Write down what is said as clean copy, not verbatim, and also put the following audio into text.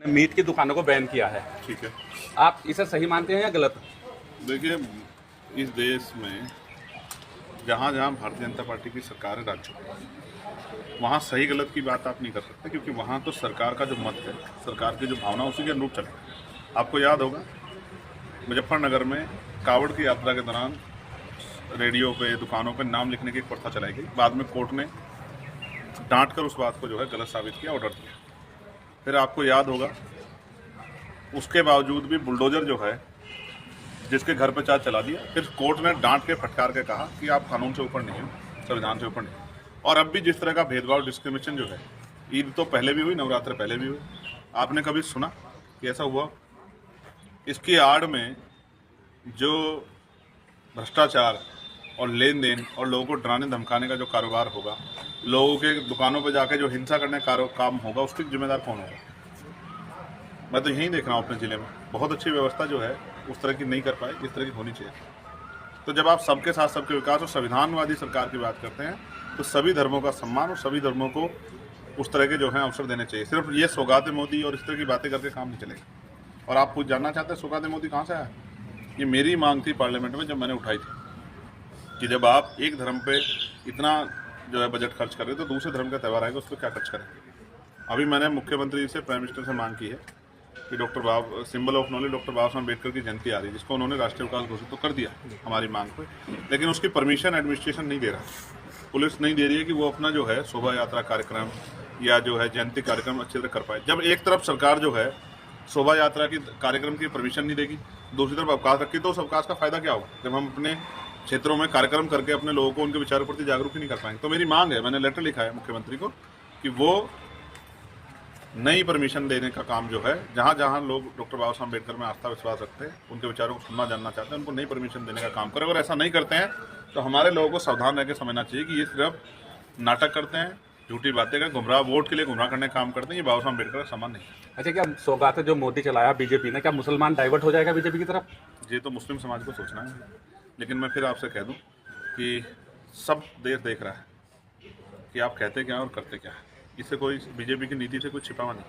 ने मीट की दुकानों को बैन किया है। ठीक है। आप इसे सही मानते हैं या गलत? देखिए, इस देश में जहाँ जहाँ भारतीय जनता पार्टी की सरकार है राज्यों में, वहाँ सही गलत की बात आप नहीं कर सकते, क्योंकि वहाँ तो सरकार का जो मत है, सरकार की जो भावना, उसी के अनुरूप चलेगा। आपको याद होगा मुजफ्फरनगर में कावड़ की यात्रा के दौरान रेडियो पे, दुकानों पे नाम लिखने की एक प्रथा चलाई गई। बाद में कोर्ट ने डांट कर उस बात को जो है गलत साबित किया, ऑर्डर दिया। फिर आपको याद होगा उसके बावजूद भी बुलडोजर जो है जिसके घर पे चार चला दिया, फिर कोर्ट ने डांट के फटकार के कहा कि आप कानून से ऊपर नहीं हो, संविधान से ऊपर नहीं हो। और अब भी जिस तरह का भेदभाव, डिस्क्रिमिनेशन जो है, ईद तो पहले भी हुई, नवरात्र पहले भी हुई, आपने कभी सुना कि ऐसा हुआ? इसकी आड़ में जो भ्रष्टाचार और लेन देन और लोगों को डराने धमकाने का जो कारोबार होगा, लोगों के दुकानों पर जाके जो हिंसा करने का काम होगा, उसकी जिम्मेदार कौन होगा? मैं तो यही देख रहा हूँ अपने ज़िले में बहुत अच्छी व्यवस्था जो है उस तरह की नहीं कर पाई जिस तरह की होनी चाहिए। तो जब आप सबके साथ सबके विकास और संविधानवादी सरकार की बात करते हैं, तो सभी धर्मों का सम्मान और सभी धर्मों को उस तरह के जो है अवसर देने चाहिए। सिर्फ ये सौगात मोदी और इस तरह की बातें करके काम नहीं चलेगा। और आप कुछ जानना चाहते हैं सौगात मोदी कहाँ से आया? ये मेरी मांग थी पार्लियामेंट में, जब मैंने उठाई थी कि जब आप एक धर्म पे इतना जो है बजट खर्च कर रहे हो, तो दूसरे धर्म का त्यौहार आएगा, उस पर क्या खर्च करें? अभी मैंने मुख्यमंत्री से, प्राइम मिनिस्टर से मांग की है कि सिंबल ऑफ नॉलेज डॉक्टर बाबा साहब अम्बेडकर की जयंती आ रही है, जिसको उन्होंने राष्ट्रीय विकास घोषित तो कर दिया हमारी मांग पे, लेकिन उसकी परमिशन एडमिनिस्ट्रेशन नहीं दे रहा, पुलिस नहीं दे रही है कि वो अपना जो है शोभा यात्रा कार्यक्रम या जो है जयंती कार्यक्रम अच्छी तरह कर पाए। जब एक तरफ सरकार जो है शोभा यात्रा की कार्यक्रम की परमिशन नहीं देगी, दूसरी तरफ अवकाश रखी, तो उस अवकाश का फायदा क्या होगा जब हम अपने क्षेत्रों में कार्यक्रम करके अपने लोगों को उनके विचारों प्रति जागरूक ही नहीं कर पाएंगे? तो मेरी मांग है, मैंने लेटर लिखा है मुख्यमंत्री को कि वो नई परमिशन देने का काम जो है, जहाँ जहाँ लोग डॉक्टर बाबा साहब अम्बेडकर में आस्था विश्वास रखते हैं, उनके विचारों को सुनना जानना चाहते हैं, उनको नई परमिशन देने का काम करें। अगर ऐसा नहीं करते हैं तो हमारे लोगों को सावधान रह के समझना चाहिए कि ये सिर्फ नाटक करते हैं, झूठी बातें कर, गुमराह, वोट के लिए गुमराह करने का काम करते हैं। ये बाबा साहब अम्बेडकर का सामान नहीं है। अच्छा, क्या सौगात जो मोदी चलाया बीजेपी ने, क्या मुसलमान डाइवर्ट हो जाएगा बीजेपी की तरफ? ये तो मुस्लिम समाज को सोचना है, लेकिन मैं फिर आपसे कह दूं कि सब देश देख रहा है कि आप कहते क्या और करते क्या है। इससे कोई बीजेपी की नीति से कुछ छिपा हुआ नहीं।